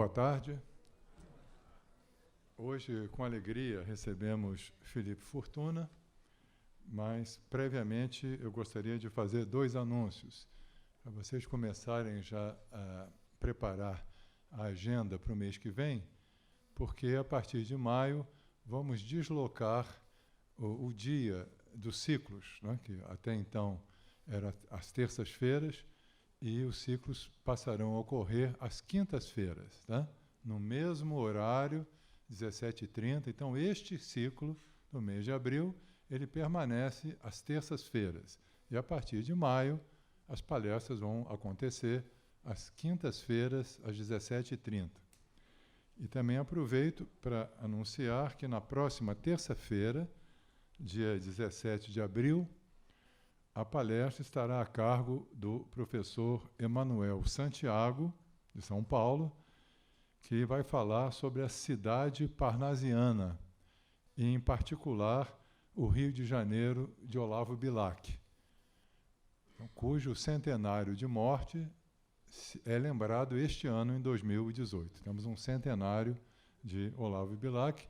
Boa tarde. Hoje, com alegria, recebemos Felipe Fortuna, mas, previamente, eu gostaria de fazer 2 anúncios, para vocês começarem já a preparar a agenda para o mês que vem, porque, a partir de maio, vamos deslocar o dia dos ciclos, né, que até então era às terças-feiras, e os ciclos passarão a ocorrer às quintas-feiras, tá? No mesmo horário, 17h30. Então, este ciclo, no mês de abril, ele permanece às terças-feiras. E, a partir de maio, as palestras vão acontecer às quintas-feiras, às 17h30. E também aproveito para anunciar que, na próxima terça-feira, dia 17 de abril, a palestra estará a cargo do professor Emanuel Santiago, de São Paulo, que vai falar sobre a cidade parnasiana, e, em particular, o Rio de Janeiro de Olavo Bilac, cujo centenário de morte é lembrado este ano, em 2018. Temos um centenário de Olavo Bilac,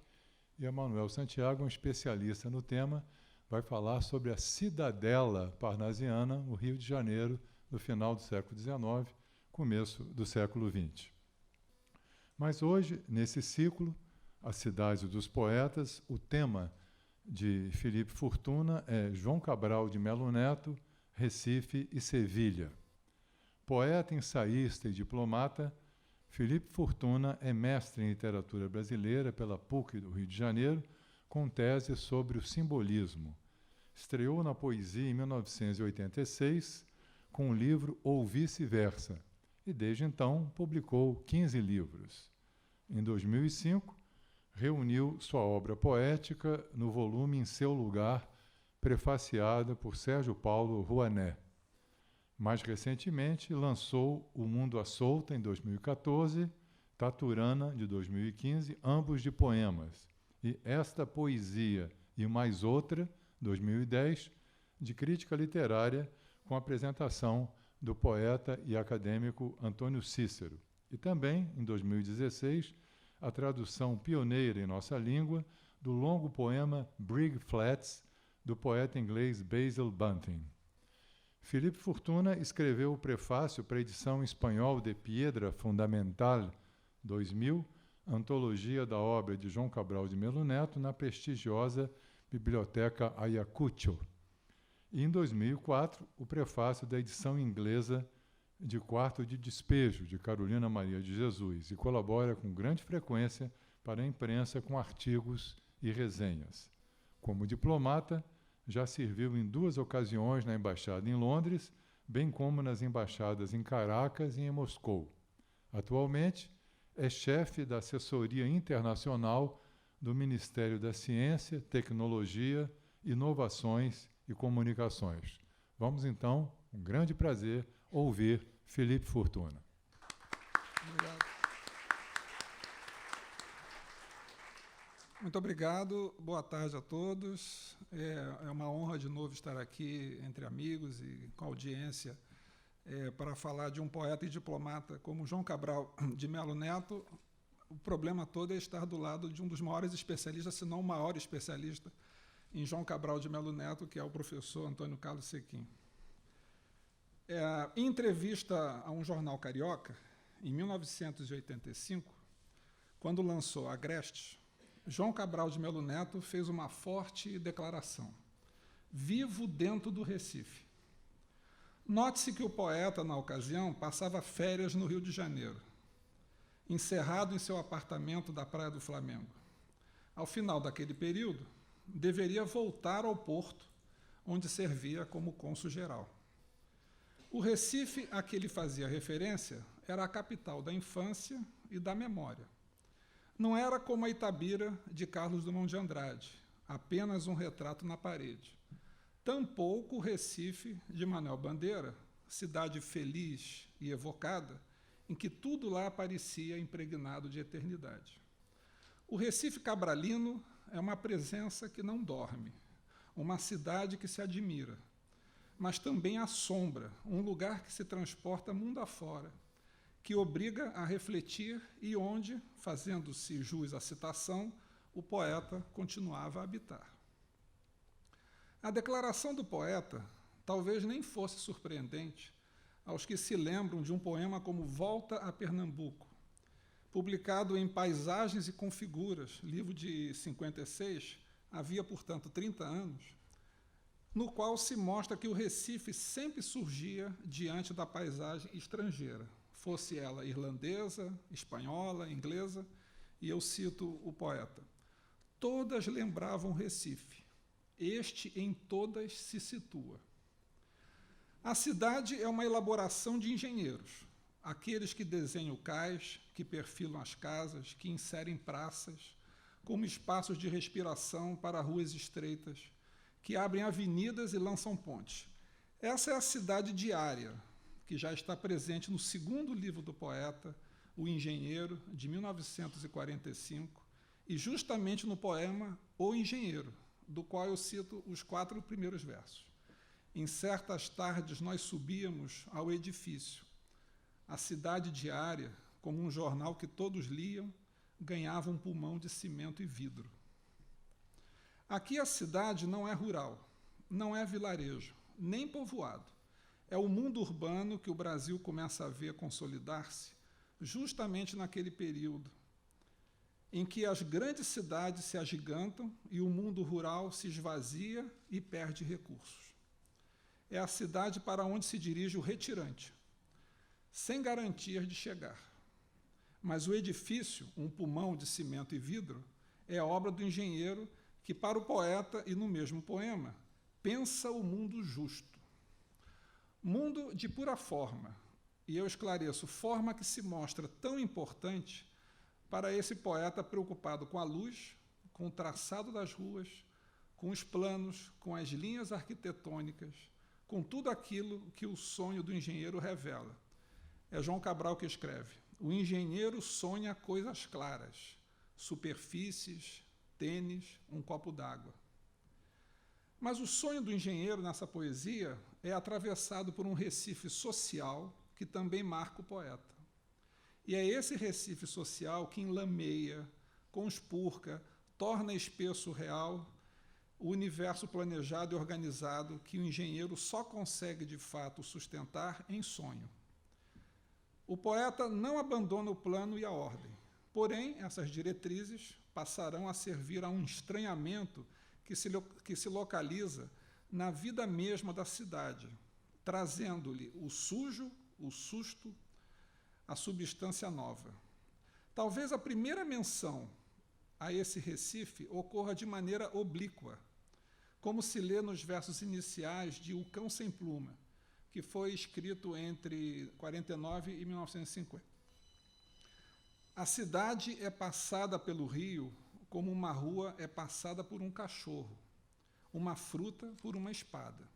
e Emanuel Santiago, um especialista no tema, vai falar sobre a cidadela parnasiana, o Rio de Janeiro, do final do século XIX, começo do século XX. Mas hoje, nesse ciclo, A Cidade dos Poetas, o tema de Felipe Fortuna é João Cabral de Melo Neto, Recife e Sevilha. Poeta, ensaísta e diplomata, Felipe Fortuna é mestre em literatura brasileira pela PUC do Rio de Janeiro, com tese sobre o simbolismo. Estreou na poesia em 1986 com o livro Ou Vice-Versa, e desde então publicou 15 livros. Em 2005, reuniu sua obra poética no volume Em Seu Lugar, prefaciada por Sérgio Paulo Rouanet. Mais recentemente, lançou O Mundo à Solta, em 2014, Taturana, de 2015, ambos de poemas, e Esta Poesia e Mais Outra, 2010, de crítica literária, com a apresentação do poeta e acadêmico Antônio Cícero. E também, em 2016, a tradução pioneira em nossa língua do longo poema Brig Flats, do poeta inglês Basil Bunting. Felipe Fortuna escreveu o prefácio para a edição em espanhol de Piedra Fundamental 2000, antologia da obra de João Cabral de Melo Neto, na prestigiosa Biblioteca Ayacucho. E, em 2004, o prefácio da edição inglesa de Quarto de Despejo, de Carolina Maria de Jesus, e colabora com grande frequência para a imprensa com artigos e resenhas. Como diplomata, já serviu em 2 ocasiões na Embaixada em Londres, bem como nas embaixadas em Caracas e em Moscou. Atualmente, é chefe da assessoria internacional do Ministério da Ciência, Tecnologia, Inovações e Comunicações. Vamos, então, com um grande prazer, ouvir Felipe Fortuna. Obrigado. Muito obrigado, boa tarde a todos. É uma honra de novo estar aqui entre amigos e com audiência para falar de um poeta e diplomata como João Cabral de Melo Neto. O problema todo é estar do lado de um dos maiores especialistas, se não o maior especialista, em João Cabral de Melo Neto, que é o professor Antônio Carlos Sequim. Em entrevista a um jornal carioca, em 1985, quando lançou Agreste, João Cabral de Melo Neto fez uma forte declaração: vivo dentro do Recife. Note-se que o poeta, na ocasião, passava férias no Rio de Janeiro, encerrado em seu apartamento da Praia do Flamengo. Ao final daquele período, deveria voltar ao Porto, onde servia como cônsul-geral. O Recife a que ele fazia referência era a capital da infância e da memória. Não era como a Itabira de Carlos Drummond de Andrade, apenas um retrato na parede. Tampouco o Recife de Manuel Bandeira, cidade feliz e evocada, em que tudo lá parecia impregnado de eternidade. O Recife cabralino é uma presença que não dorme, uma cidade que se admira, mas também assombra, um lugar que se transporta mundo afora, que obriga a refletir e onde, fazendo-se jus à citação, o poeta continuava a habitar. A declaração do poeta talvez nem fosse surpreendente aos que se lembram de um poema como Volta a Pernambuco, publicado em Paisagens e Configuras, livro de 56, havia, portanto, 30 anos, no qual se mostra que o Recife sempre surgia diante da paisagem estrangeira, fosse ela irlandesa, espanhola, inglesa, e eu cito o poeta. Todas lembravam Recife, este em todas se situa. A cidade é uma elaboração de engenheiros, aqueles que desenham cais, que perfilam as casas, que inserem praças como espaços de respiração para ruas estreitas, que abrem avenidas e lançam pontes. Essa é a cidade diária, que já está presente no segundo livro do poeta, O Engenheiro, de 1945, e justamente no poema O Engenheiro, do qual eu cito os 4 primeiros versos. Em certas tardes nós subíamos ao edifício. A cidade diária, como um jornal que todos liam, ganhava um pulmão de cimento e vidro. Aqui a cidade não é rural, não é vilarejo, nem povoado. É o mundo urbano que o Brasil começa a ver consolidar-se justamente naquele período em que as grandes cidades se agigantam e o mundo rural se esvazia e perde recursos. É a cidade para onde se dirige o retirante, sem garantias de chegar. Mas o edifício, um pulmão de cimento e vidro, é obra do engenheiro que, para o poeta e no mesmo poema, pensa o mundo justo. Mundo de pura forma, e eu esclareço, forma que se mostra tão importante para esse poeta preocupado com a luz, com o traçado das ruas, com os planos, com as linhas arquitetônicas, com tudo aquilo que o sonho do engenheiro revela. É João Cabral que escreve: o engenheiro sonha coisas claras, superfícies, tênis, um copo d'água. Mas o sonho do engenheiro nessa poesia é atravessado por um Recife social que também marca o poeta. E é esse Recife social que enlameia, conspurca, torna espesso real o universo planejado e organizado que o engenheiro só consegue de fato sustentar em sonho. O poeta não abandona o plano e a ordem, porém essas diretrizes passarão a servir a um estranhamento que se localiza na vida mesma da cidade, trazendo-lhe o sujo, o susto, a substância nova. Talvez a primeira menção a esse Recife ocorra de maneira oblíqua, como se lê nos versos iniciais de O Cão Sem Pluma, que foi escrito entre 49 e 1950. A cidade é passada pelo rio como uma rua é passada por um cachorro, uma fruta por uma espada.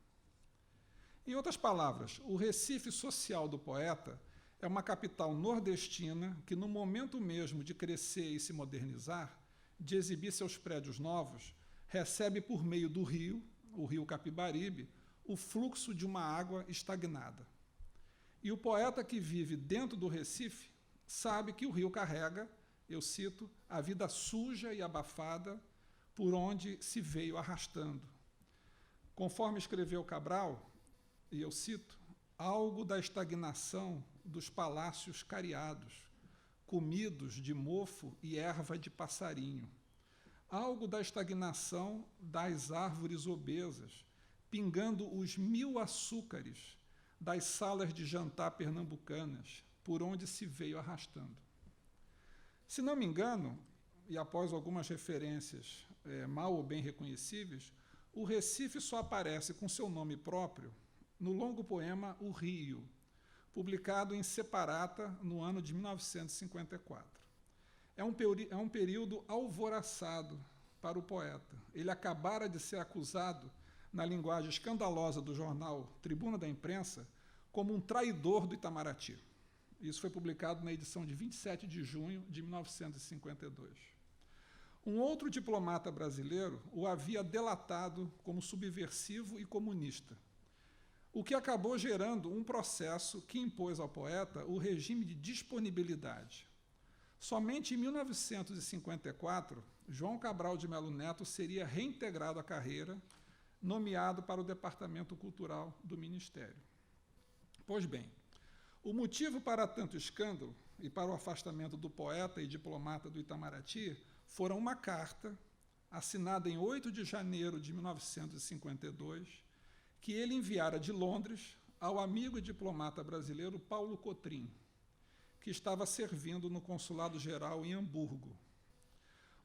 Em outras palavras, o Recife social do poeta é uma capital nordestina que, no momento mesmo de crescer e se modernizar, de exibir seus prédios novos, recebe por meio do rio, o rio Capibaribe, o fluxo de uma água estagnada. E o poeta que vive dentro do Recife sabe que o rio carrega, eu cito, a vida suja e abafada por onde se veio arrastando. Conforme escreveu Cabral, e eu cito, algo da estagnação dos palácios cariados, comidos de mofo e erva de passarinho. Algo da estagnação das árvores obesas, pingando os 1000 açúcares das salas de jantar pernambucanas, por onde se veio arrastando. Se não me engano, e após algumas referências mal ou bem reconhecíveis, o Recife só aparece com seu nome próprio no longo poema O Rio, publicado em Separata no ano de 1954. É um período alvoraçado para o poeta. Ele acabara de ser acusado, na linguagem escandalosa do jornal Tribuna da Imprensa, como um traidor do Itamaraty. Isso foi publicado na edição de 27 de junho de 1952. Um outro diplomata brasileiro o havia delatado como subversivo e comunista. o que acabou gerando um processo que impôs ao poeta o regime de disponibilidade. Somente em 1954, João Cabral de Melo Neto seria reintegrado à carreira, nomeado para o Departamento Cultural do Ministério. Pois bem, o motivo para tanto escândalo e para o afastamento do poeta e diplomata do Itamaraty foram uma carta, assinada em 8 de janeiro de 1952, que ele enviara de Londres ao amigo e diplomata brasileiro Paulo Cotrim, que estava servindo no Consulado-Geral em Hamburgo.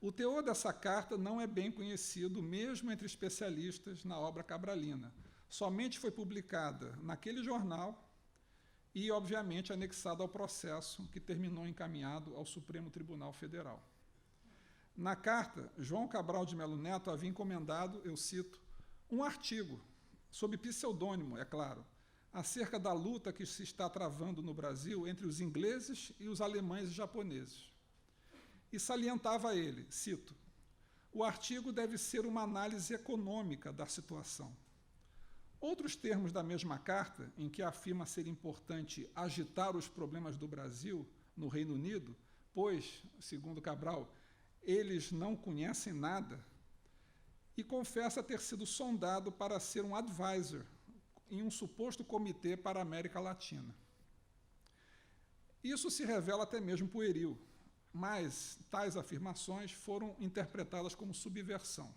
O teor dessa carta não é bem conhecido, mesmo entre especialistas na obra cabralina. Somente foi publicada naquele jornal e, obviamente, anexada ao processo que terminou encaminhado ao Supremo Tribunal Federal. Na carta, João Cabral de Melo Neto havia encomendado, eu cito, um artigo, sob pseudônimo, é claro, acerca da luta que se está travando no Brasil entre os ingleses e os alemães e japoneses. E salientava ele, cito, o artigo deve ser uma análise econômica da situação. Outros termos da mesma carta, em que afirma ser importante agitar os problemas do Brasil no Reino Unido, pois, segundo Cabral, eles não conhecem nada, e confessa ter sido sondado para ser um advisor em um suposto comitê para a América Latina. Isso se revela até mesmo pueril, mas tais afirmações foram interpretadas como subversão.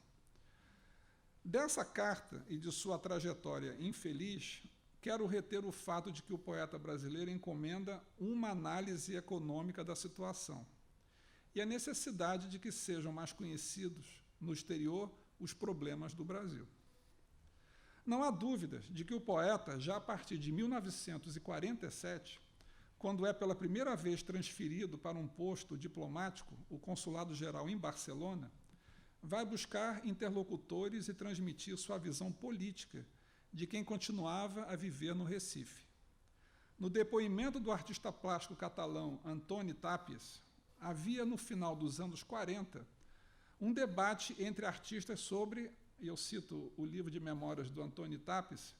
Dessa carta e de sua trajetória infeliz, quero reter o fato de que o poeta brasileiro encomenda uma análise econômica da situação e a necessidade de que sejam mais conhecidos no exterior os problemas do Brasil. Não há dúvidas de que o poeta, já a partir de 1947, quando é pela primeira vez transferido para um posto diplomático, o Consulado-Geral em Barcelona, vai buscar interlocutores e transmitir sua visão política de quem continuava a viver no Recife. No depoimento do artista plástico catalão Antoni Tàpies, havia, no final dos anos 40, um debate entre artistas sobre, e eu cito o livro de memórias do Antoni Tàpies,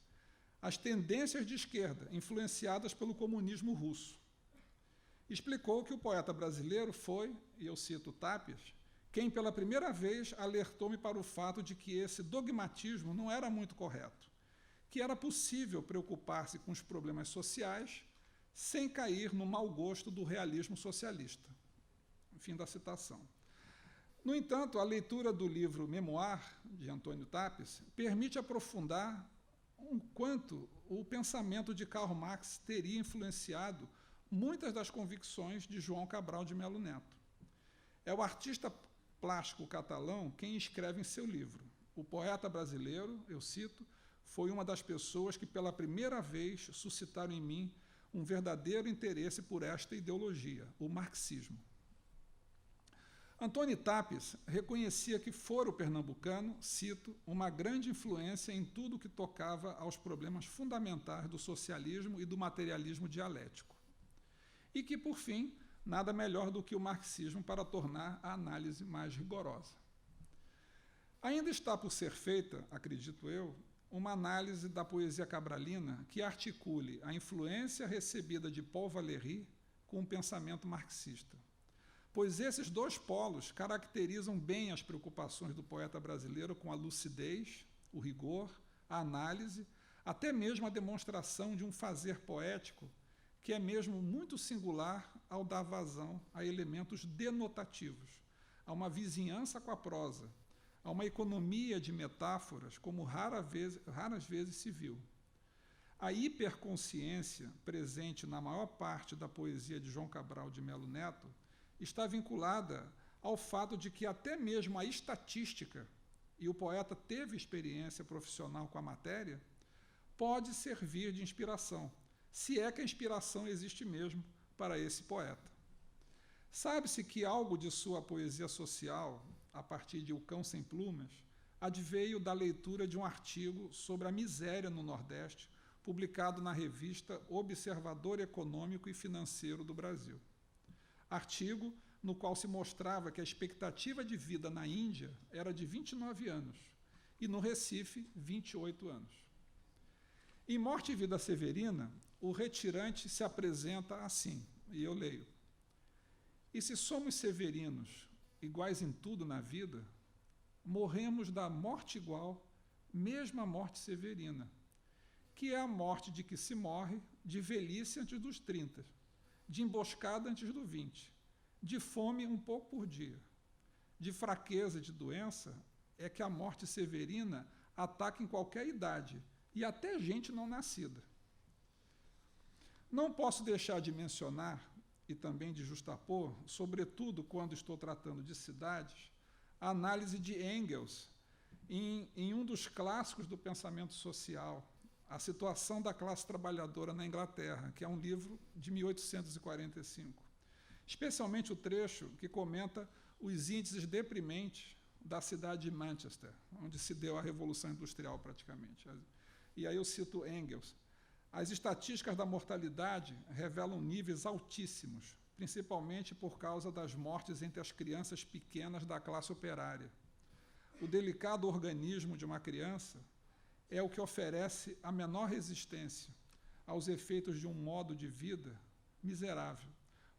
as tendências de esquerda influenciadas pelo comunismo russo. Explicou que o poeta brasileiro foi, e eu cito Tàpies, quem pela primeira vez alertou-me para o fato de que esse dogmatismo não era muito correto, que era possível preocupar-se com os problemas sociais sem cair no mau gosto do realismo socialista. Fim da citação. No entanto, a leitura do livro Memoir, de Antônio Tàpies, permite aprofundar um quanto o pensamento de Karl Marx teria influenciado muitas das convicções de João Cabral de Melo Neto. É o artista plástico catalão quem escreve em seu livro. O poeta brasileiro, eu cito, foi uma das pessoas que pela primeira vez suscitaram em mim um verdadeiro interesse por esta ideologia, o marxismo. Antoni Tàpies reconhecia que fora o pernambucano, cito, uma grande influência em tudo que tocava aos problemas fundamentais do socialismo e do materialismo dialético. E que, por fim, nada melhor do que o marxismo para tornar a análise mais rigorosa. Ainda está por ser feita, acredito eu, uma análise da poesia cabralina que articule a influência recebida de Paul Valéry com o pensamento marxista, pois esses dois polos caracterizam bem as preocupações do poeta brasileiro com a lucidez, o rigor, a análise, até mesmo a demonstração de um fazer poético que é mesmo muito singular ao dar vazão a elementos denotativos, a uma vizinhança com a prosa, a uma economia de metáforas como raras vezes se viu. A hiperconsciência presente na maior parte da poesia de João Cabral de Melo Neto está vinculada ao fato de que até mesmo a estatística, e o poeta teve experiência profissional com a matéria, pode servir de inspiração, se é que a inspiração existe mesmo para esse poeta. Sabe-se que algo de sua poesia social, a partir de O Cão Sem Plumas, adveio da leitura de um artigo sobre a miséria no Nordeste, publicado na revista Observador Econômico e Financeiro do Brasil. Artigo no qual se mostrava que a expectativa de vida na Índia era de 29 anos e no Recife, 28 anos. Em Morte e Vida Severina, o retirante se apresenta assim, e eu leio: e se somos severinos, iguais em tudo na vida, morremos da morte igual, mesmo a morte severina, que é a morte de que se morre de velhice antes dos 30, de emboscada antes dos 20, de fome um pouco por dia, de fraqueza e de doença, é que a morte severina ataca em qualquer idade, e até gente não nascida. Não posso deixar de mencionar, e também de justapor, sobretudo quando estou tratando de cidades, a análise de Engels em um dos clássicos do pensamento social, A Situação da Classe Trabalhadora na Inglaterra, que é um livro de 1845. Especialmente o trecho que comenta os índices deprimentes da cidade de Manchester, onde se deu a Revolução Industrial praticamente. E aí eu cito Engels: as estatísticas da mortalidade revelam níveis altíssimos, principalmente por causa das mortes entre as crianças pequenas da classe operária. O delicado organismo de uma criança é o que oferece a menor resistência aos efeitos de um modo de vida miserável.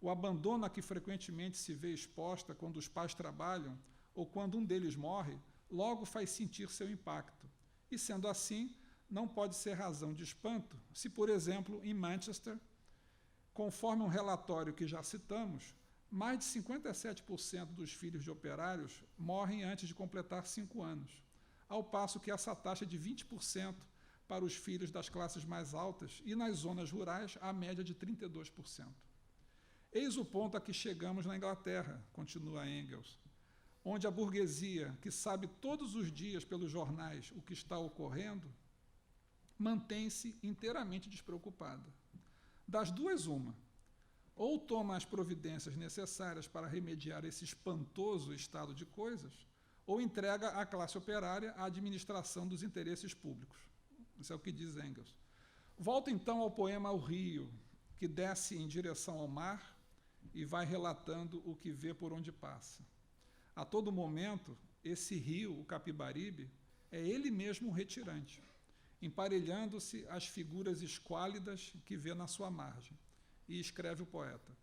O abandono a que frequentemente se vê exposta quando os pais trabalham ou quando um deles morre, logo faz sentir seu impacto. E, sendo assim, não pode ser razão de espanto se, por exemplo, em Manchester, conforme um relatório que já citamos, mais de 57% dos filhos de operários morrem antes de completar 5 anos, ao passo que essa taxa é de 20% para os filhos das classes mais altas e, nas zonas rurais, a média de 32%. Eis o ponto a que chegamos na Inglaterra, continua Engels, onde a burguesia, que sabe todos os dias pelos jornais o que está ocorrendo, mantém-se inteiramente despreocupada. Das duas, uma: ou toma as providências necessárias para remediar esse espantoso estado de coisas, ou entrega à classe operária a administração dos interesses públicos. Isso é o que diz Engels. Volto então ao poema O Rio, que desce em direção ao mar e vai relatando o que vê por onde passa. A todo momento, esse rio, o Capibaribe, é ele mesmo um retirante, emparelhando-se às figuras esquálidas que vê na sua margem. E escreve o poeta: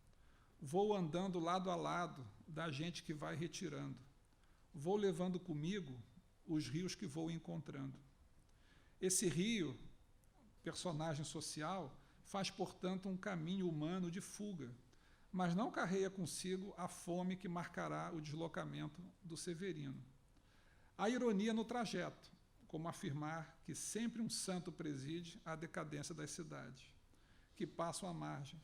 vou andando lado a lado da gente que vai retirando, vou levando comigo os rios que vou encontrando. Esse rio, personagem social, faz, portanto, um caminho humano de fuga, mas não carrega consigo a fome que marcará o deslocamento do Severino. Há ironia no trajeto, como afirmar que sempre um santo preside a decadência das cidades, que passam à margem.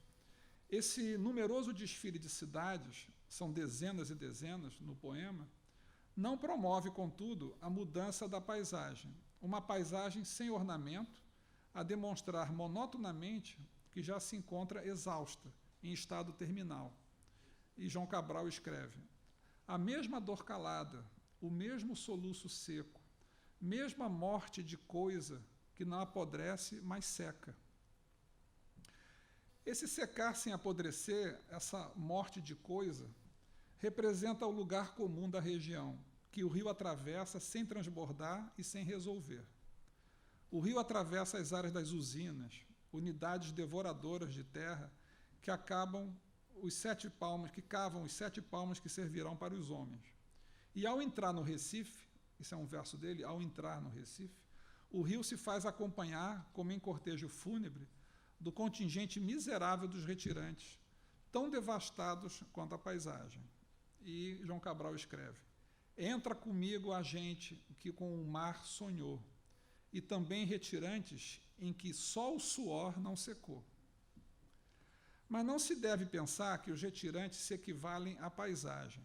Esse numeroso desfile de cidades, são dezenas e dezenas no poema, não promove, contudo, a mudança da paisagem, uma paisagem sem ornamento, a demonstrar monotonamente que já se encontra exausta, em estado terminal. E João Cabral escreve: a mesma dor calada, o mesmo soluço seco, mesma morte de coisa que não apodrece, mas seca. Esse secar sem apodrecer, essa morte de coisa, representa o lugar comum da região, que o rio atravessa sem transbordar e sem resolver. O rio atravessa as áreas das usinas, unidades devoradoras de terra que cavam os 7 palmos que servirão para os homens. E ao entrar no Recife, isso é um verso dele, ao entrar no Recife, o rio se faz acompanhar, como em cortejo fúnebre, do contingente miserável dos retirantes, tão devastados quanto a paisagem. E João Cabral escreve: entra comigo a gente que com o mar sonhou, e também retirantes em que só o suor não secou. Mas não se deve pensar que os retirantes se equivalem à paisagem.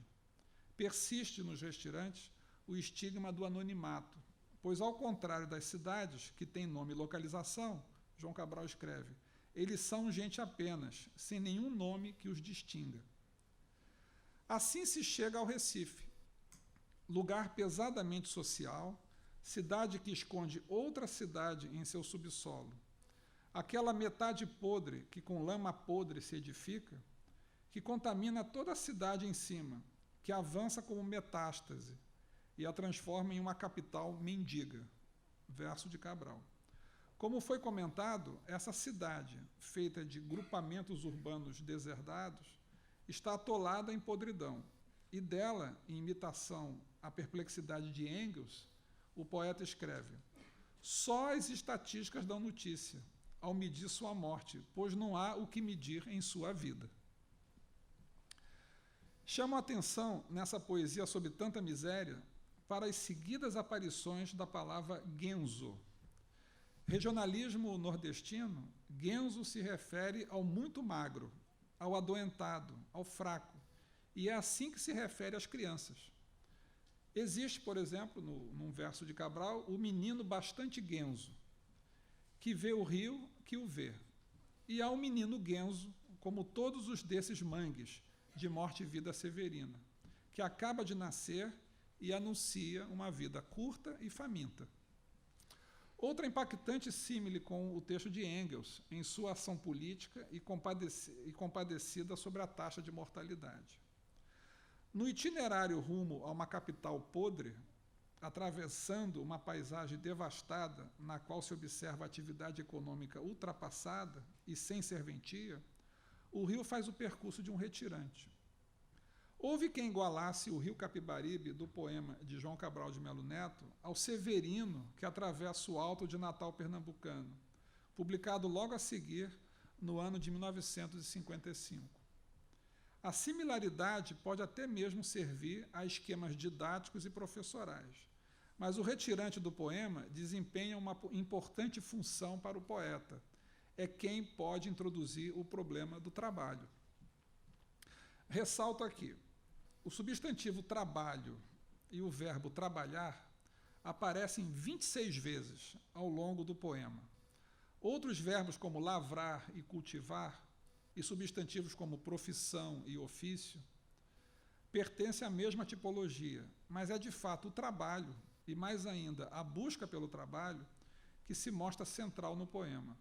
Persiste nos retirantes o estigma do anonimato, pois, ao contrário das cidades, que têm nome e localização, João Cabral escreve, eles são gente apenas, sem nenhum nome que os distinga. Assim se chega ao Recife, lugar pesadamente social, cidade que esconde outra cidade em seu subsolo. Aquela metade podre que com lama podre se edifica, que contamina toda a cidade em cima, que avança como metástase e a transforma em uma capital mendiga. Verso de Cabral. Como foi comentado, essa cidade, feita de grupamentos urbanos deserdados, está atolada em podridão, e dela, em imitação à perplexidade de Engels, o poeta escreve: só as estatísticas dão notícia, ao medir sua morte, pois não há o que medir em sua vida. Chamo a atenção, nessa poesia sobre tanta miséria, para as seguidas aparições da palavra genzo. Regionalismo nordestino, genzo se refere ao muito magro, ao adoentado, ao fraco, e é assim que se refere às crianças. Existe, por exemplo, num verso de Cabral, o menino bastante genzo, que vê o rio que o vê. E há o menino genzo, como todos os desses mangues de morte e vida severina, que acaba de nascer e anuncia uma vida curta e faminta. Outra impactante símile com o texto de Engels, em sua ação política e compadecida sobre a taxa de mortalidade. No itinerário rumo a uma capital podre, atravessando uma paisagem devastada, na qual se observa a atividade econômica ultrapassada e sem serventia, o rio faz o percurso de um retirante. Houve quem igualasse o rio Capibaribe, do poema de João Cabral de Melo Neto, ao Severino, que atravessa o Alto de Natal pernambucano, publicado logo a seguir, no ano de 1955. A similaridade pode até mesmo servir a esquemas didáticos e professorais, mas o retirante do poema desempenha uma importante função para o poeta. É quem pode introduzir o problema do trabalho. Ressalto aqui: o substantivo trabalho e o verbo trabalhar aparecem 26 vezes ao longo do poema. Outros verbos como lavrar e cultivar, e substantivos como profissão e ofício, pertencem à mesma tipologia, mas é de fato o trabalho, e mais ainda a busca pelo trabalho, que se mostra central no poema.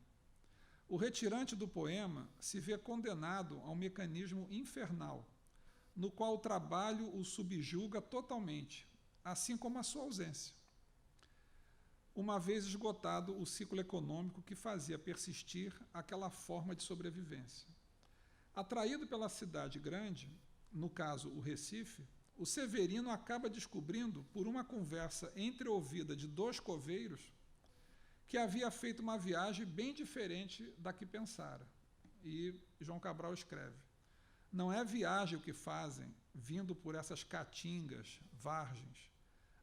O retirante do poema se vê condenado a um mecanismo infernal, no qual o trabalho o subjuga totalmente, assim como a sua ausência, uma vez esgotado o ciclo econômico que fazia persistir aquela forma de sobrevivência. Atraído pela cidade grande, no caso o Recife, o Severino acaba descobrindo, por uma conversa entreouvida de dois coveiros, que havia feito uma viagem bem diferente da que pensara. E João Cabral escreve: não é viagem o que fazem, vindo por essas caatingas, vargens.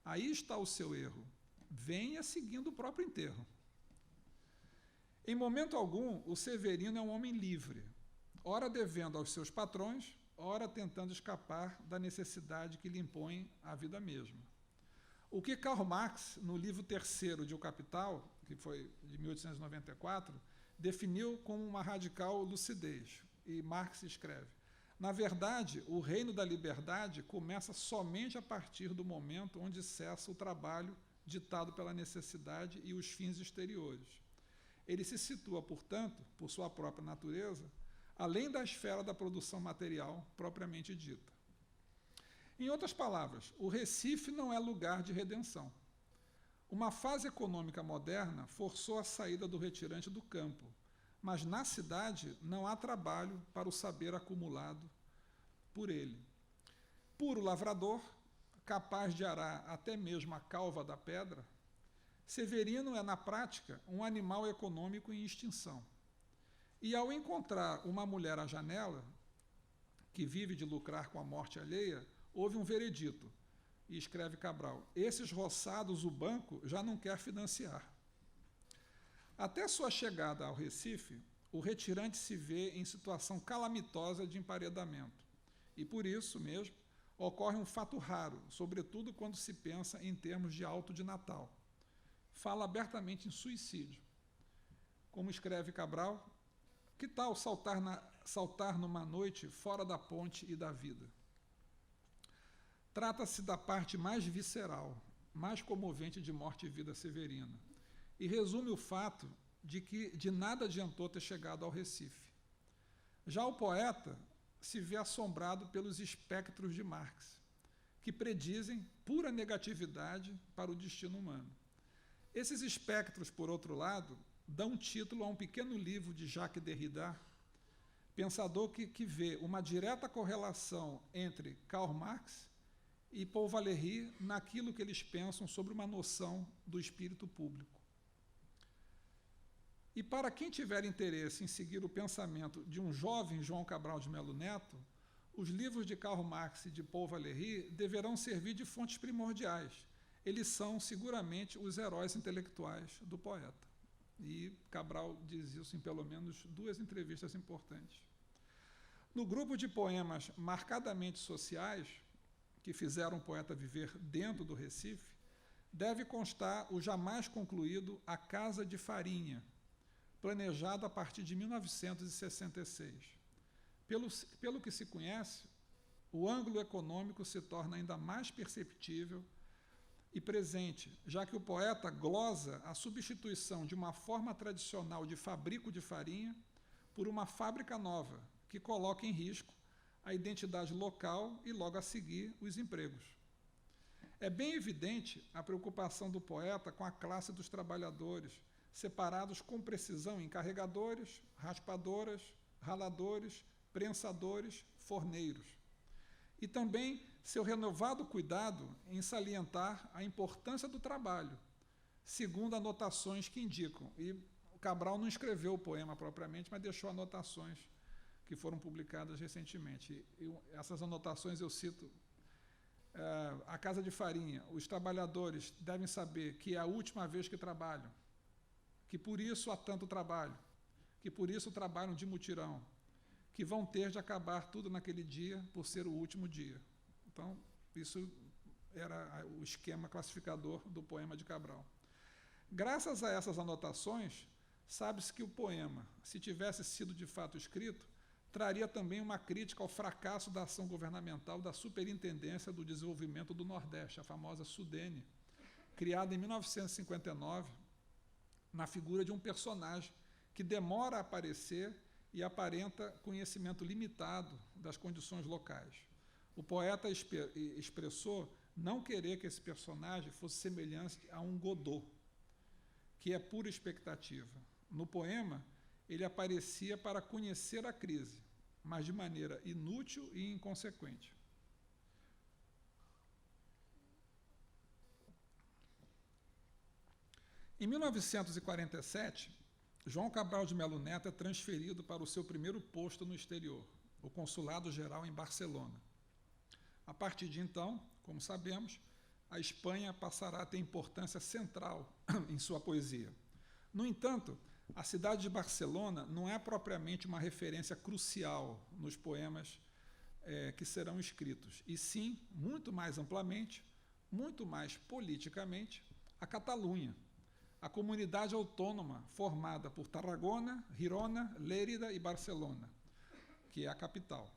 Aí está o seu erro. Venha seguindo o próprio enterro. Em momento algum, o Severino é um homem livre, ora devendo aos seus patrões, ora tentando escapar da necessidade que lhe impõe a vida mesma. O que Karl Marx, no livro terceiro de O Capital, que foi de 1894, definiu como uma radical lucidez. E Marx escreve: na verdade, o reino da liberdade começa somente a partir do momento onde cessa o trabalho ditado pela necessidade e os fins exteriores. Ele se situa, portanto, por sua própria natureza, além da esfera da produção material propriamente dita. Em outras palavras, o Recife não é lugar de redenção. Uma fase econômica moderna forçou a saída do retirante do campo, mas na cidade não há trabalho para o saber acumulado por ele. Puro lavrador, capaz de arar até mesmo a calva da pedra, Severino é, na prática, um animal econômico em extinção. E ao encontrar uma mulher à janela, que vive de lucrar com a morte alheia, houve um veredito, e escreve Cabral: esses roçados o banco já não quer financiar. Até sua chegada ao Recife, o retirante se vê em situação calamitosa de emparedamento. E por isso mesmo, ocorre um fato raro, sobretudo quando se pensa em termos de Alto de Natal. Fala abertamente em suicídio. Como escreve Cabral: que tal saltar numa noite fora da ponte e da vida? Trata-se da parte mais visceral, mais comovente de Morte e Vida Severina, e resume o fato de que de nada adiantou ter chegado ao Recife. Já o poeta se vê assombrado pelos espectros de Marx, que predizem pura negatividade para o destino humano. Esses espectros, por outro lado, dão título a um pequeno livro de Jacques Derrida, pensador que vê uma direta correlação entre Karl Marx e Paul Valéry naquilo que eles pensam sobre uma noção do espírito público. E para quem tiver interesse em seguir o pensamento de um jovem João Cabral de Melo Neto, os livros de Karl Marx e de Paul Valéry deverão servir de fontes primordiais. Eles são, seguramente, os heróis intelectuais do poeta. E Cabral diz isso em pelo menos 2 entrevistas importantes. No grupo de poemas marcadamente sociais, que fizeram o poeta viver dentro do Recife, deve constar o jamais concluído A Casa de Farinha, planejado a partir de 1966. Pelo que se conhece, o ângulo econômico se torna ainda mais perceptível e presente, já que o poeta glosa a substituição de uma forma tradicional de fabrico de farinha por uma fábrica nova, que coloca em risco a identidade local e, logo a seguir, os empregos. É bem evidente a preocupação do poeta com a classe dos trabalhadores, separados com precisão em carregadores, raspadoras, raladores, prensadores, forneiros. E também seu renovado cuidado em salientar a importância do trabalho, segundo anotações que indicam. E o Cabral não escreveu o poema propriamente, mas deixou anotações que foram publicadas recentemente. Essas anotações eu cito. A Casa de Farinha, os trabalhadores devem saber que é a última vez que trabalham, que por isso há tanto trabalho, que por isso trabalham de mutirão, que vão ter de acabar tudo naquele dia por ser o último dia. Então, isso era o esquema classificador do poema de Cabral. Graças a essas anotações, sabe-se que o poema, se tivesse sido de fato escrito, traria também uma crítica ao fracasso da ação governamental da Superintendência do Desenvolvimento do Nordeste, a famosa SUDENE, criada em 1959, na figura de um personagem que demora a aparecer e aparenta conhecimento limitado das condições locais. O poeta expressou não querer que esse personagem fosse semelhante a um Godot, que é pura expectativa. No poema, ele aparecia para conhecer a crise, mas de maneira inútil e inconsequente. Em 1947, João Cabral de Melo Neto é transferido para o seu primeiro posto no exterior, o Consulado-Geral em Barcelona. A partir de então, como sabemos, a Espanha passará a ter importância central em sua poesia. No entanto, a cidade de Barcelona não é propriamente uma referência crucial nos poemas que serão escritos, e sim, muito mais amplamente, muito mais politicamente, a Catalunha, a comunidade autônoma formada por Tarragona, Girona, Lérida e Barcelona, que é a capital.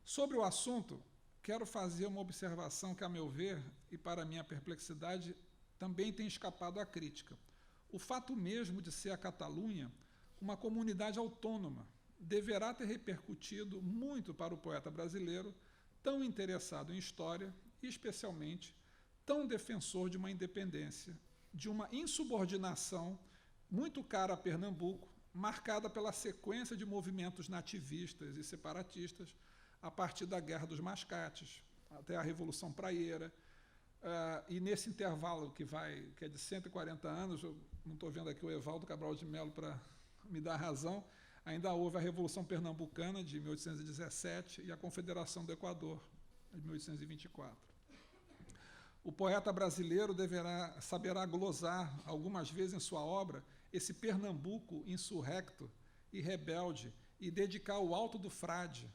Sobre o assunto, quero fazer uma observação que, a meu ver, e para minha perplexidade, também tem escapado à crítica. O fato mesmo de ser a Catalunha uma comunidade autônoma deverá ter repercutido muito para o poeta brasileiro, tão interessado em história e, especialmente, tão defensor de uma independência, de uma insubordinação muito cara a Pernambuco, marcada pela sequência de movimentos nativistas e separatistas a partir da Guerra dos Mascates até a Revolução Praieira. E nesse intervalo que é de 140 anos, eu não estou vendo aqui o Evaldo Cabral de Melo para me dar razão, ainda houve a Revolução Pernambucana de 1817 e a Confederação do Equador de 1824. O poeta brasileiro saberá glosar algumas vezes em sua obra esse Pernambuco insurrecto e rebelde e dedicar o Alto do Frade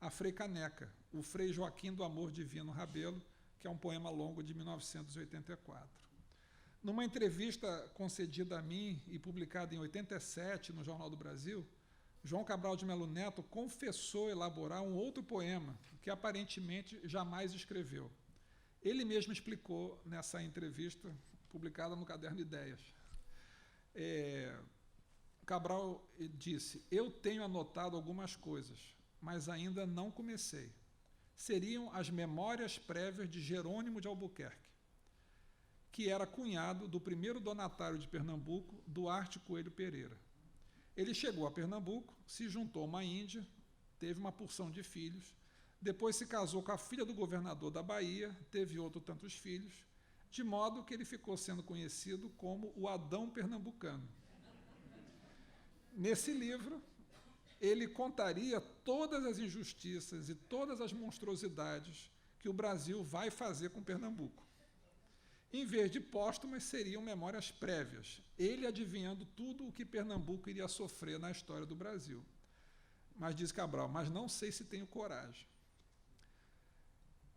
a Frei Caneca, o Frei Joaquim do Amor Divino Rabelo, que é um poema longo de 1984. Numa entrevista concedida a mim e publicada em 87 no Jornal do Brasil, João Cabral de Melo Neto confessou elaborar um outro poema que aparentemente jamais escreveu. Ele mesmo explicou nessa entrevista publicada no Caderno Ideias. Cabral disse: "Eu tenho anotado algumas coisas, mas ainda não comecei. Seriam as memórias prévias de Jerônimo de Albuquerque, que era cunhado do primeiro donatário de Pernambuco, Duarte Coelho Pereira. Ele chegou a Pernambuco, se juntou a uma índia, teve uma porção de filhos, depois se casou com a filha do governador da Bahia, teve outros tantos filhos, de modo que ele ficou sendo conhecido como o Adão Pernambucano. Nesse livro, ele contaria todas as injustiças e todas as monstruosidades que o Brasil vai fazer com Pernambuco. Em vez de póstumas, seriam memórias prévias, ele adivinhando tudo o que Pernambuco iria sofrer na história do Brasil. Mas diz Cabral, mas não sei se tenho coragem.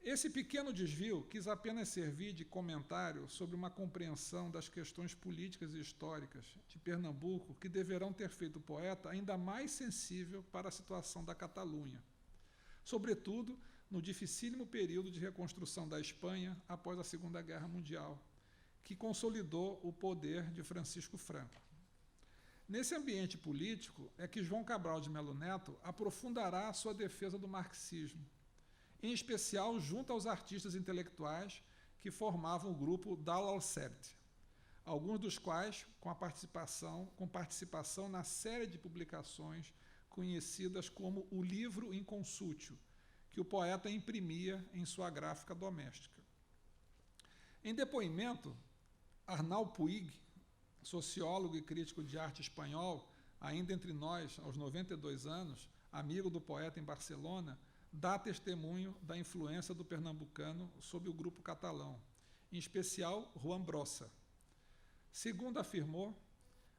Esse pequeno desvio quis apenas servir de comentário sobre uma compreensão das questões políticas e históricas de Pernambuco que deverão ter feito o poeta ainda mais sensível para a situação da Catalunha, sobretudo no dificílimo período de reconstrução da Espanha após a Segunda Guerra Mundial, que consolidou o poder de Francisco Franco. Nesse ambiente político é que João Cabral de Melo Neto aprofundará a sua defesa do marxismo, em especial junto aos artistas intelectuais que formavam o grupo Dalal Sebt, alguns dos quais com participação na série de publicações conhecidas como o Livro Inconsútil, que o poeta imprimia em sua gráfica doméstica. Em depoimento, Arnau Puig, sociólogo e crítico de arte espanhol, ainda entre nós, aos 92 anos, amigo do poeta em Barcelona, dá testemunho da influência do pernambucano sobre o grupo catalão, em especial Juan Brossa. Segundo afirmou,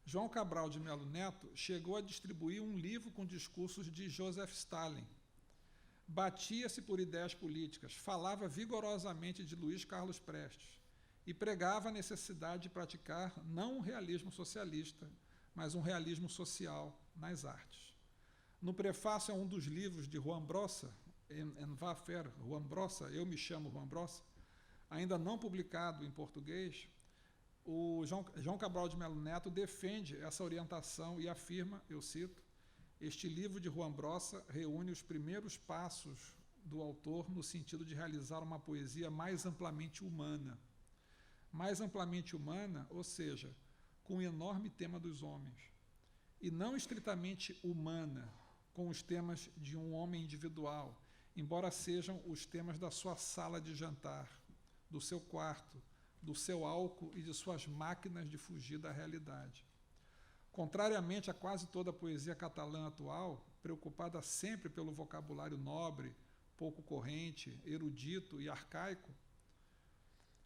João Cabral de Melo Neto chegou a distribuir um livro com discursos de Joseph Stalin. Batia-se por ideias políticas, falava vigorosamente de Luiz Carlos Prestes e pregava a necessidade de praticar não um realismo socialista, mas um realismo social nas artes. No prefácio a um dos livros de Juan Brossa, En va faire Juan Brossa, Eu me chamo Juan Brossa, ainda não publicado em português, o João Cabral de Melo Neto defende essa orientação e afirma, eu cito, este livro de Juan Brossa reúne os primeiros passos do autor no sentido de realizar uma poesia mais amplamente humana. Mais amplamente humana, ou seja, com o enorme tema dos homens, e não estritamente humana, com os temas de um homem individual, embora sejam os temas da sua sala de jantar, do seu quarto, do seu álcool e de suas máquinas de fugir da realidade. Contrariamente a quase toda a poesia catalã atual, preocupada sempre pelo vocabulário nobre, pouco corrente, erudito e arcaico,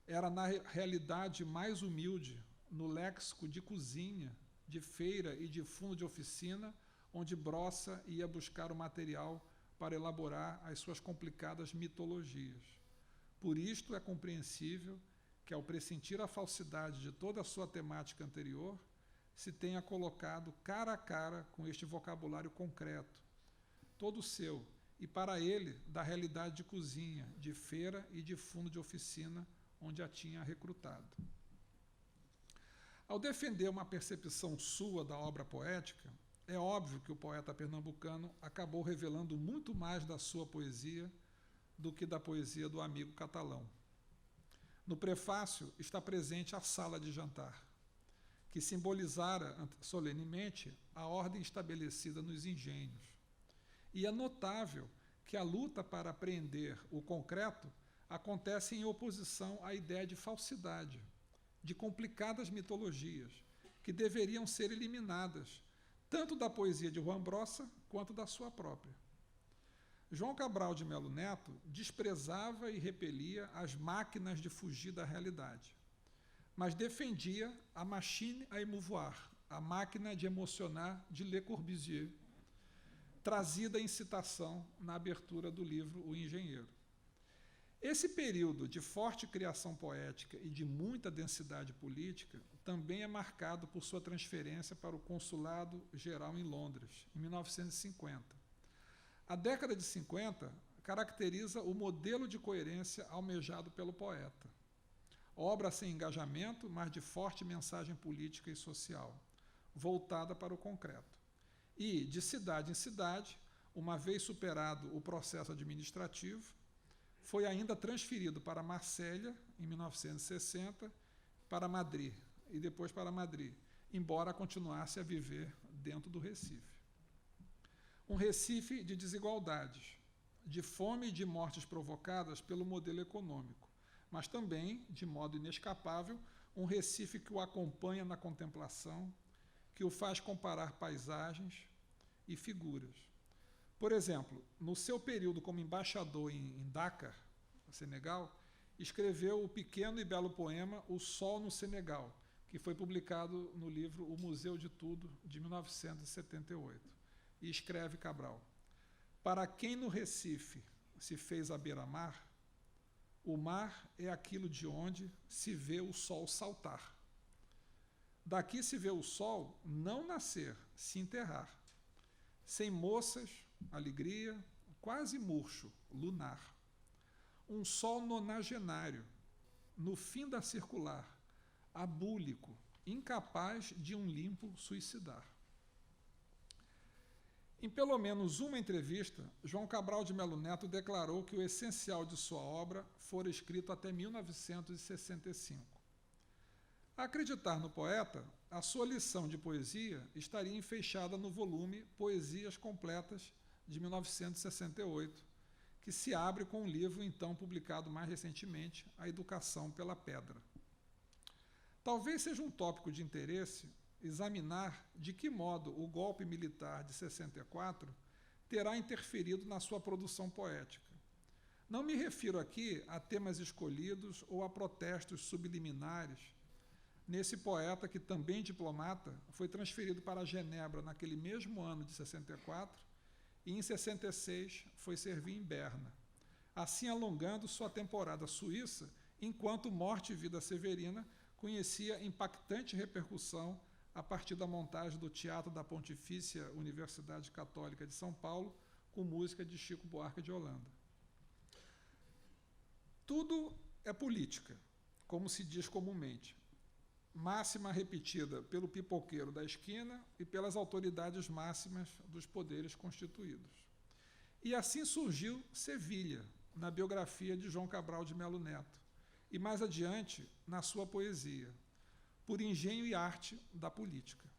era na realidade mais humilde, no léxico de cozinha, de feira e de fundo de oficina, onde Brossa ia buscar o material para elaborar as suas complicadas mitologias. Por isto é compreensível que, ao pressentir a falsidade de toda a sua temática anterior, se tenha colocado cara a cara com este vocabulário concreto, todo seu, e para ele, da realidade de cozinha, de feira e de fundo de oficina, onde a tinha recrutado. Ao defender uma percepção sua da obra poética, é óbvio que o poeta pernambucano acabou revelando muito mais da sua poesia do que da poesia do amigo catalão. No prefácio está presente a sala de jantar, que simbolizara solenemente a ordem estabelecida nos engenhos. E é notável que a luta para apreender o concreto acontece em oposição à ideia de falsidade, de complicadas mitologias, que deveriam ser eliminadas, tanto da poesia de Juan Brossa quanto da sua própria. João Cabral de Melo Neto desprezava e repelia as máquinas de fugir da realidade, mas defendia a machine à émouvoir, a máquina de emocionar de Le Corbusier, trazida em citação na abertura do livro O Engenheiro. Esse período de forte criação poética e de muita densidade política também é marcado por sua transferência para o Consulado Geral em Londres, em 1950. A década de 50 caracteriza o modelo de coerência almejado pelo poeta. Obra sem engajamento, mas de forte mensagem política e social, voltada para o concreto. E, de cidade em cidade, uma vez superado o processo administrativo, foi ainda transferido para Marsella, em 1960, para Madrid, e depois para Madrid, embora continuasse a viver dentro do Recife. Um Recife de desigualdades, de fome e de mortes provocadas pelo modelo econômico, mas também, de modo inescapável, um Recife que o acompanha na contemplação, que o faz comparar paisagens e figuras. Por exemplo, no seu período como embaixador em Dakar, Senegal, escreveu o pequeno e belo poema O Sol no Senegal, que foi publicado no livro O Museu de Tudo, de 1978. E escreve Cabral: para quem no Recife se fez à beira-mar, o mar é aquilo de onde se vê o sol saltar. Daqui se vê o sol não nascer, se enterrar. Sem moças, alegria, quase murcho, lunar. Um sol nonagenário, no fim da circular, abúlico, incapaz de um limpo suicidar. Em pelo menos uma entrevista, João Cabral de Melo Neto declarou que o essencial de sua obra fora escrito até 1965. A acreditar no poeta, a sua lição de poesia estaria enfeixada no volume Poesias Completas, de 1968, que se abre com um livro então publicado mais recentemente, A Educação pela Pedra. Talvez seja um tópico de interesse examinar de que modo o golpe militar de 64 terá interferido na sua produção poética. Não me refiro aqui a temas escolhidos ou a protestos subliminares. Nesse poeta, que também diplomata, foi transferido para Genebra naquele mesmo ano de 64 e, em 66, foi servir em Berna, assim alongando sua temporada suíça, enquanto Morte e Vida Severina conhecia impactante repercussão a partir da montagem do Teatro da Pontifícia Universidade Católica de São Paulo, com música de Chico Buarque de Holanda. Tudo é política, como se diz comumente, máxima repetida pelo pipoqueiro da esquina e pelas autoridades máximas dos poderes constituídos. E assim surgiu Sevilha, na biografia de João Cabral de Melo Neto, e mais adiante na sua poesia, por engenho e arte da política.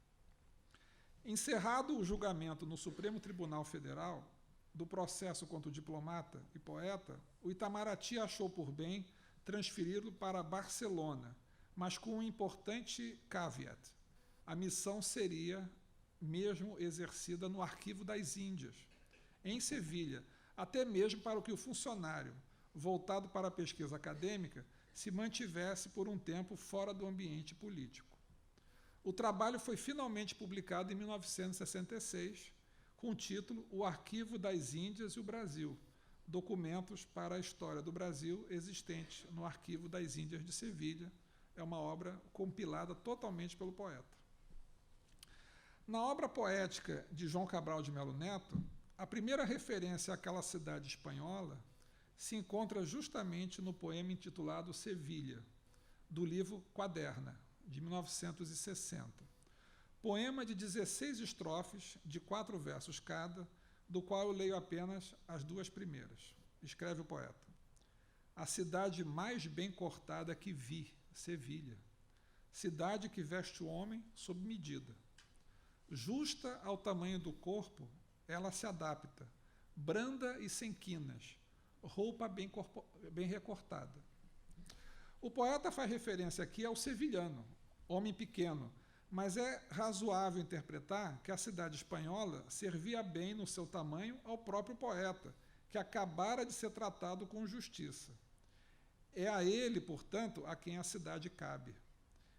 Encerrado o julgamento no Supremo Tribunal Federal do processo contra o diplomata e poeta, o Itamaraty achou por bem transferi-lo para Barcelona, mas com um importante caveat. A missão seria mesmo exercida no Arquivo das Índias, em Sevilha, até mesmo para que o funcionário, voltado para a pesquisa acadêmica, se mantivesse por um tempo fora do ambiente político. O trabalho foi finalmente publicado em 1966, com o título O Arquivo das Índias e o Brasil, documentos para a história do Brasil existentes no Arquivo das Índias de Sevilha. É uma obra compilada totalmente pelo poeta. Na obra poética de João Cabral de Melo Neto, a primeira referência àquela cidade espanhola se encontra justamente no poema intitulado Sevilha, do livro Quaderna, de 1960. Poema de 16 estrofes, de 4 versos cada, do qual eu leio apenas as 2 primeiras. Escreve o poeta: a cidade mais bem cortada que vi, Sevilha, cidade que veste o homem sob medida. Justa ao tamanho do corpo, ela se adapta, branda e sem quinas, roupa bem recortada. O poeta faz referência aqui ao sevilhano, homem pequeno, mas é razoável interpretar que a cidade espanhola servia bem no seu tamanho ao próprio poeta, que acabara de ser tratado com justiça. É a ele, portanto, a quem a cidade cabe.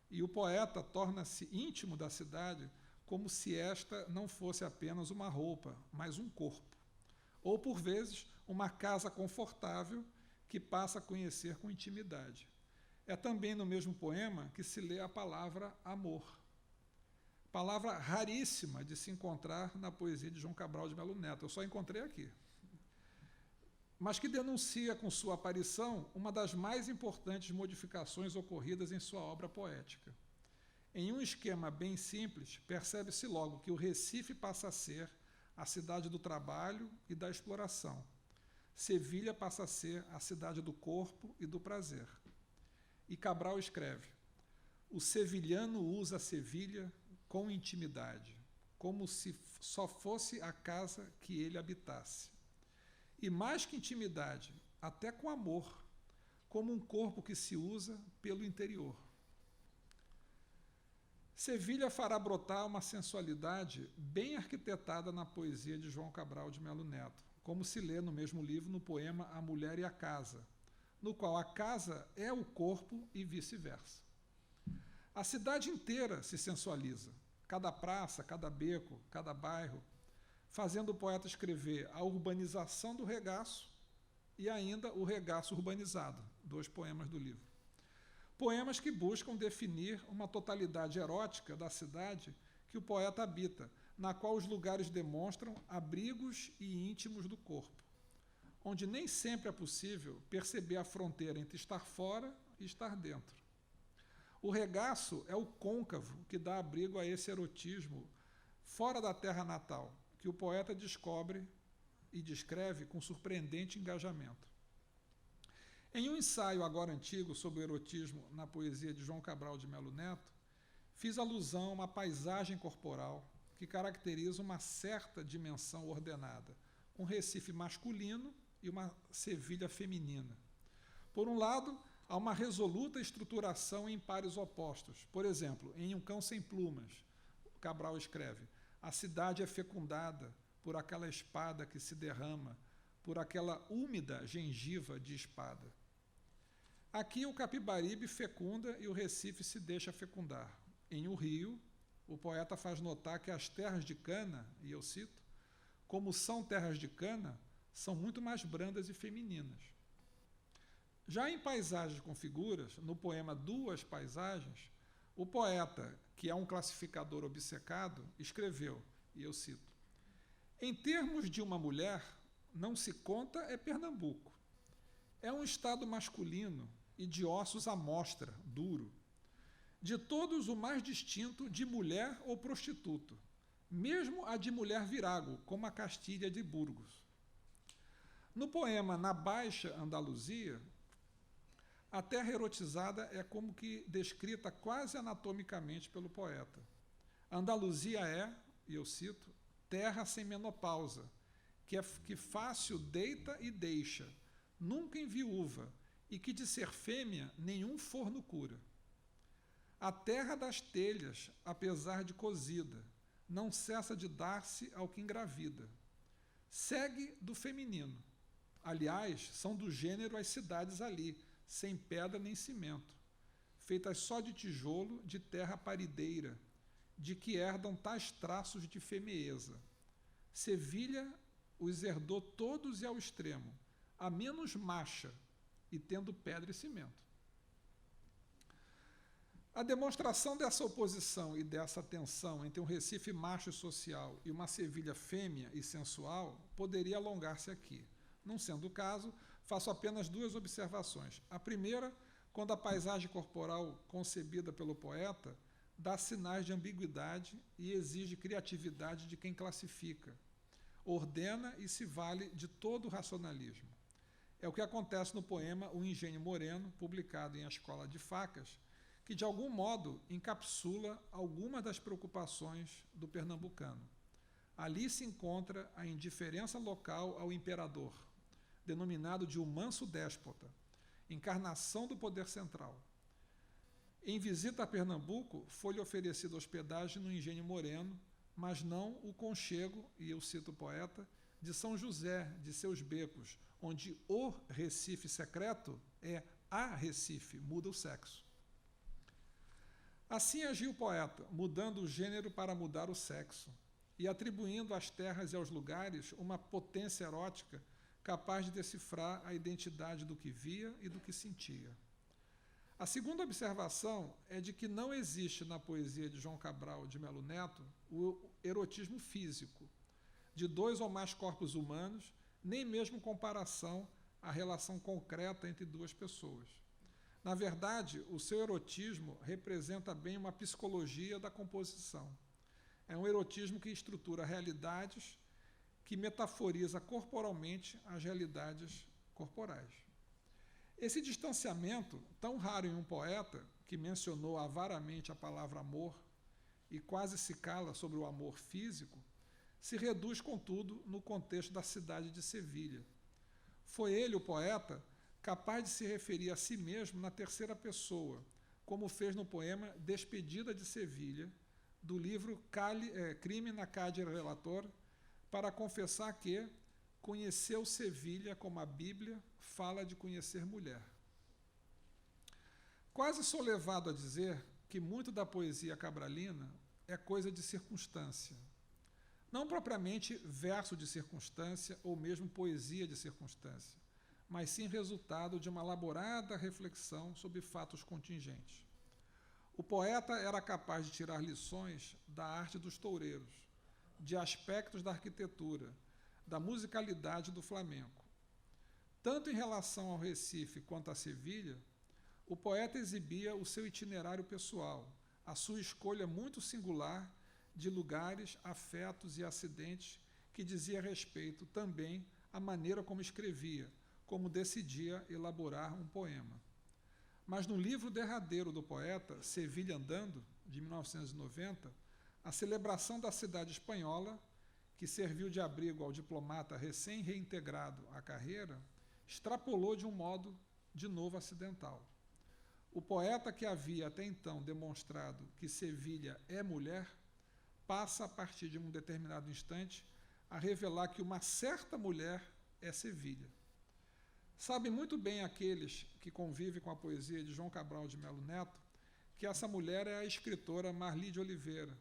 E o poeta torna-se íntimo da cidade como se esta não fosse apenas uma roupa, mas um corpo. Ou, por vezes, uma casa confortável que passa a conhecer com intimidade. É também no mesmo poema que se lê a palavra amor. Palavra raríssima de se encontrar na poesia de João Cabral de Melo Neto. Eu só encontrei aqui. Mas que denuncia com sua aparição uma das mais importantes modificações ocorridas em sua obra poética. Em um esquema bem simples, percebe-se logo que o Recife passa a ser a cidade do trabalho e da exploração. Sevilha passa a ser a cidade do corpo e do prazer. E Cabral escreve: o sevilhano usa a Sevilha com intimidade, como se só fosse a casa que ele habitasse. E mais que intimidade, até com amor, como um corpo que se usa pelo interior. Sevilha fará brotar uma sensualidade bem arquitetada na poesia de João Cabral de Melo Neto, como se lê no mesmo livro no poema A Mulher e a Casa, no qual a casa é o corpo e vice-versa. A cidade inteira se sensualiza, cada praça, cada beco, cada bairro, fazendo o poeta escrever a urbanização do regaço e ainda o regaço urbanizado, 2 poemas do livro. Poemas que buscam definir uma totalidade erótica da cidade que o poeta habita, na qual os lugares demonstram abrigos e íntimos do corpo, onde nem sempre é possível perceber a fronteira entre estar fora e estar dentro. O regaço é o côncavo que dá abrigo a esse erotismo fora da terra natal, que o poeta descobre e descreve com surpreendente engajamento. Em um ensaio agora antigo sobre o erotismo na poesia de João Cabral de Melo Neto, fiz alusão a uma paisagem corporal que caracteriza uma certa dimensão ordenada, um Recife masculino e uma Sevilha feminina. Por um lado, há uma resoluta estruturação em pares opostos. Por exemplo, em Um Cão Sem Plumas, Cabral escreve: a cidade é fecundada por aquela espada que se derrama, por aquela úmida gengiva de espada. Aqui o Capibaribe fecunda e o Recife se deixa fecundar. Em O Rio, o poeta faz notar que as terras de cana, e eu cito, como são terras de cana, são muito mais brandas e femininas. Já em Paisagens com Figuras, no poema Duas Paisagens, o poeta, que é um classificador obcecado, escreveu, e eu cito: em termos de uma mulher, não se conta é Pernambuco. É um estado masculino e de ossos à mostra, duro. De todos o mais distinto de mulher ou prostituto, mesmo a de mulher virago, como a Castilha de Burgos. No poema Na Baixa Andaluzia, a terra erotizada é como que descrita quase anatomicamente pelo poeta. Andaluzia é, e eu cito, terra sem menopausa, que fácil deita e deixa, nunca enviúva, e que de ser fêmea nenhum forno cura. A terra das telhas, apesar de cozida, não cessa de dar-se ao que engravida. Segue do feminino. Aliás, são do gênero as cidades ali, sem pedra nem cimento, feitas só de tijolo, de terra parideira, de que herdam tais traços de femeeza. Sevilha os herdou todos e ao extremo, a menos macha, e tendo pedra e cimento. A demonstração dessa oposição e dessa tensão entre um Recife macho e social e uma Sevilha fêmea e sensual poderia alongar-se aqui. Não sendo o caso, faço apenas 2 observações. A primeira, quando a paisagem corporal concebida pelo poeta dá sinais de ambiguidade e exige criatividade de quem classifica, ordena e se vale de todo o racionalismo. É o que acontece no poema O Engenho Moreno, publicado em A Escola de Facas, que de algum modo encapsula algumas das preocupações do pernambucano. Ali se encontra a indiferença local ao imperador, denominado de o manso déspota, encarnação do poder central. Em visita a Pernambuco, foi-lhe oferecida hospedagem no Engenho Moreno, mas não o conchego, e eu cito o poeta, de São José, de seus becos, onde o Recife secreto é a Recife, muda o sexo. Assim agiu o poeta, mudando o gênero para mudar o sexo, e atribuindo às terras e aos lugares uma potência erótica capaz de decifrar a identidade do que via e do que sentia. A segunda observação é de que não existe na poesia de João Cabral de Melo Neto o erotismo físico, de 2 ou mais corpos humanos, nem mesmo comparação à relação concreta entre 2 pessoas. Na verdade, o seu erotismo representa bem uma psicologia da composição. É um erotismo que estrutura realidades, que metaforiza corporalmente as realidades corporais. Esse distanciamento, tão raro em um poeta que mencionou avaramente a palavra amor e quase se cala sobre o amor físico, se reduz, contudo, no contexto da cidade de Sevilha. Foi ele, o poeta, capaz de se referir a si mesmo na terceira pessoa, como fez no poema Despedida de Sevilha, do livro Crime na Cádia Relator, para confessar que conheceu Sevilha como a Bíblia fala de conhecer mulher. Quase sou levado a dizer que muito da poesia cabralina é coisa de circunstância. Não propriamente verso de circunstância ou mesmo poesia de circunstância, mas sim resultado de uma elaborada reflexão sobre fatos contingentes. O poeta era capaz de tirar lições da arte dos toureiros, de aspectos da arquitetura, da musicalidade do flamenco. Tanto em relação ao Recife quanto a Sevilha, o poeta exibia o seu itinerário pessoal, a sua escolha muito singular de lugares, afetos e acidentes que dizia respeito também à maneira como escrevia, como decidia elaborar um poema. Mas no livro derradeiro do poeta, Sevilha Andando, de 1990, a celebração da cidade espanhola, que serviu de abrigo ao diplomata recém-reintegrado à carreira, extrapolou de um modo de novo acidental. O poeta que havia até então demonstrado que Sevilha é mulher, passa a partir de um determinado instante a revelar que uma certa mulher é Sevilha. Sabem muito bem aqueles que convivem com a poesia de João Cabral de Melo Neto que essa mulher é a escritora Marli de Oliveira,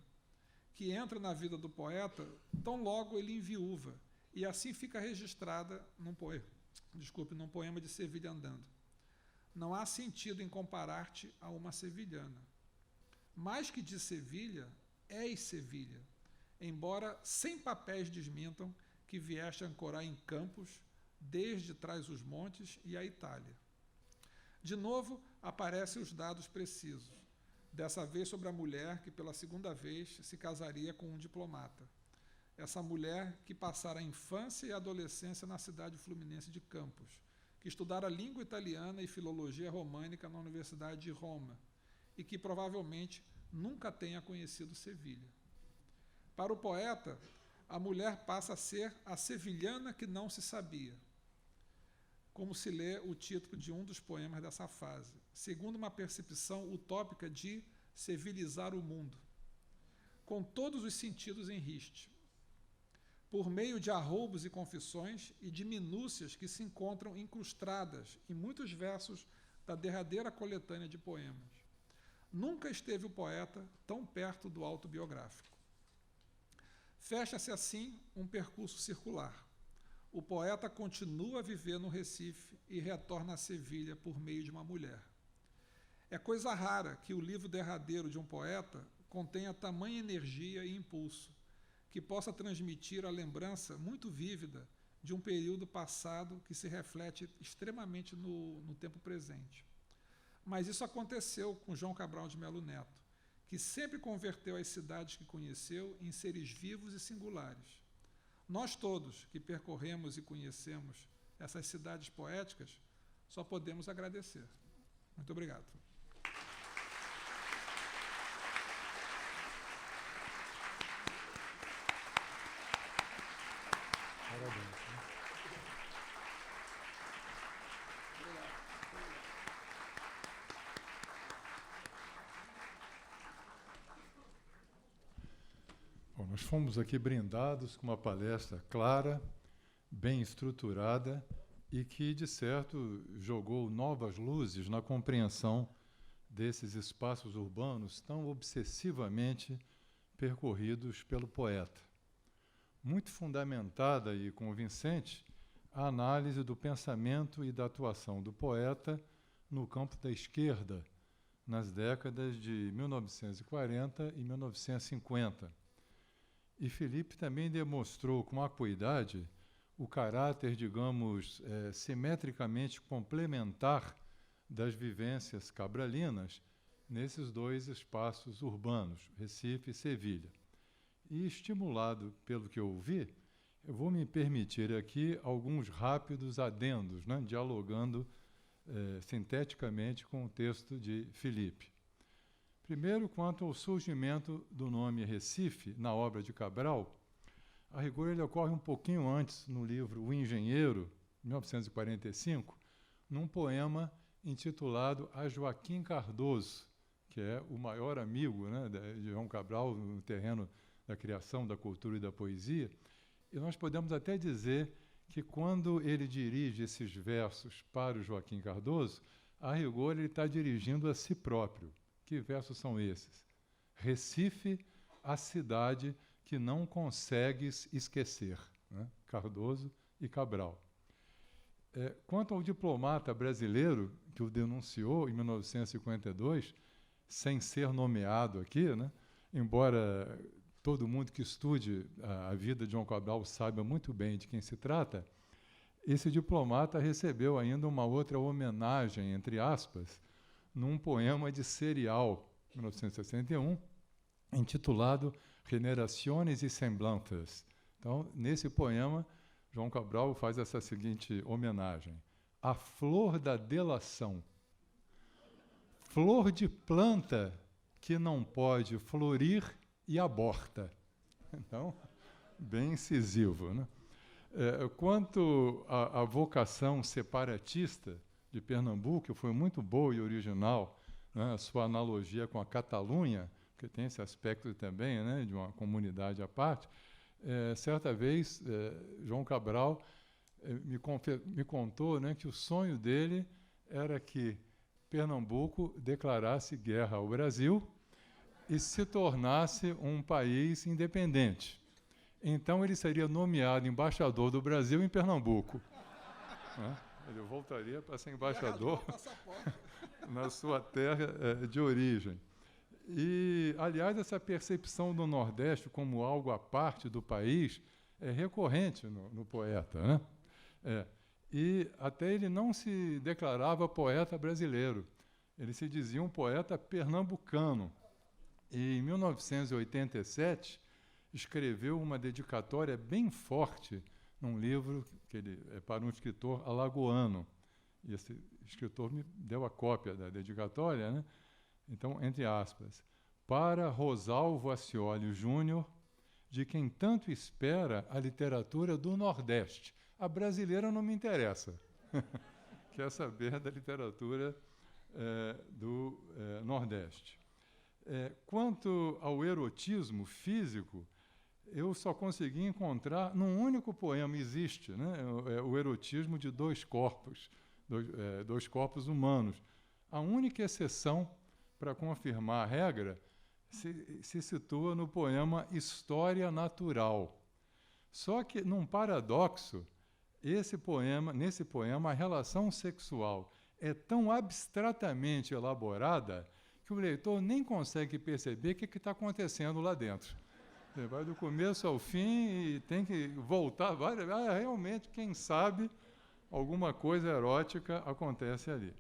que entra na vida do poeta tão logo ele enviúva, e assim fica registrada num poema de Sevilha Andando. Não há sentido em comparar-te a uma sevilhana. Mais que de Sevilha, és Sevilha, embora sem papéis desmintam que vieste ancorar em Campos, desde trás os montes e a Itália. De novo, aparecem os dados precisos, dessa vez sobre a mulher que pela segunda vez se casaria com um diplomata. Essa mulher que passara a infância e a adolescência na cidade fluminense de Campos, que estudara língua italiana e filologia românica na Universidade de Roma e que provavelmente nunca tenha conhecido Sevilha. Para o poeta, a mulher passa a ser a sevilhana que não se sabia, como se lê o título de um dos poemas dessa fase, segundo uma percepção utópica de civilizar o mundo, com todos os sentidos em riste, por meio de arroubos e confissões e de minúcias que se encontram incrustadas em muitos versos da derradeira coletânea de poemas. Nunca esteve o poeta tão perto do autobiográfico. Fecha-se assim um percurso circular. O poeta continua a viver no Recife e retorna a Sevilha por meio de uma mulher. É coisa rara que o livro derradeiro de um poeta contenha tamanha energia e impulso, que possa transmitir a lembrança muito vívida de um período passado que se reflete extremamente no tempo presente. Mas isso aconteceu com João Cabral de Melo Neto, que sempre converteu as cidades que conheceu em seres vivos e singulares. Nós todos que percorremos e conhecemos essas cidades poéticas, só podemos agradecer. Muito obrigado. Parabéns. Bom, nós fomos aqui brindados com uma palestra clara, bem estruturada e que, de certo, jogou novas luzes na compreensão desses espaços urbanos tão obsessivamente percorridos pelo poeta. Muito fundamentada e convincente a análise do pensamento e da atuação do poeta no campo da esquerda, nas décadas de 1940 e 1950. E Felipe também demonstrou com acuidade o caráter, digamos, simetricamente complementar das vivências cabralinas nesses dois espaços urbanos, Recife e Sevilha. E, estimulado pelo que eu ouvi, eu vou me permitir aqui alguns rápidos adendos, né, dialogando sinteticamente com o texto de Filipe. Primeiro, quanto ao surgimento do nome Recife, na obra de Cabral, a rigor ele ocorre um pouquinho antes, no livro O Engenheiro, 1945, num poema intitulado A Joaquim Cardoso, que é o maior amigo, né, de João Cabral no terreno da criação, da cultura e da poesia. E nós podemos até dizer que quando ele dirige esses versos para o Joaquim Cardoso, a rigor ele está dirigindo a si próprio. Que versos são esses? Recife, a cidade que não consegues esquecer. Né? Cardoso e Cabral. Quanto ao diplomata brasileiro que o denunciou em 1952, sem ser nomeado aqui, né? Embora todo mundo que estude a vida de João Cabral saiba muito bem de quem se trata, esse diplomata recebeu ainda uma outra homenagem, entre aspas, num poema de Serial, 1961, intitulado Generaciones e Semblantes. Então, nesse poema, João Cabral faz essa seguinte homenagem: a flor da delação, flor de planta que não pode florir e aborta. Então, bem incisivo, né? Quanto à vocação separatista de Pernambuco, foi muito boa e original, né, a sua analogia com a Catalunha, que tem esse aspecto também, né, de uma comunidade à parte. Certa vez, João Cabral me contou, né, que o sonho dele era que Pernambuco declarasse guerra ao Brasil e se tornasse um país independente. Então, ele seria nomeado embaixador do Brasil em Pernambuco. Né? Ele voltaria para ser embaixador na sua terra de origem. E, aliás, essa percepção do Nordeste como algo à parte do país é recorrente no poeta, né? E até ele não se declarava poeta brasileiro, ele se dizia um poeta pernambucano. E, em 1987, escreveu uma dedicatória bem forte num livro que é para um escritor alagoano. E esse escritor me deu a cópia da dedicatória, né? Então, entre aspas, para Rosalvo Ascioli Júnior, de quem tanto espera a literatura do Nordeste. A brasileira não me interessa. Quer saber da literatura do Nordeste. Quanto ao erotismo físico, eu só consegui encontrar num único poema, existe, né, o erotismo de dois corpos humanos. A única exceção para confirmar a regra se situa no poema História Natural. Só que, num paradoxo, nesse poema, a relação sexual é tão abstratamente elaborada que o leitor nem consegue perceber o que está acontecendo lá dentro. Você vai do começo ao fim e tem que voltar várias vezes. Realmente, quem sabe, alguma coisa erótica acontece ali.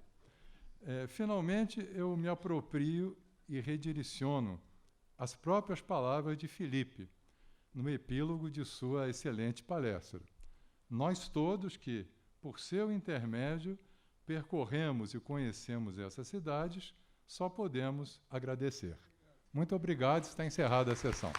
Finalmente, eu me aproprio e redireciono as próprias palavras de Filipe, no epílogo de sua excelente palestra. Nós todos que, por seu intermédio, percorremos e conhecemos essas cidades, só podemos agradecer. Muito obrigado, está encerrada a sessão.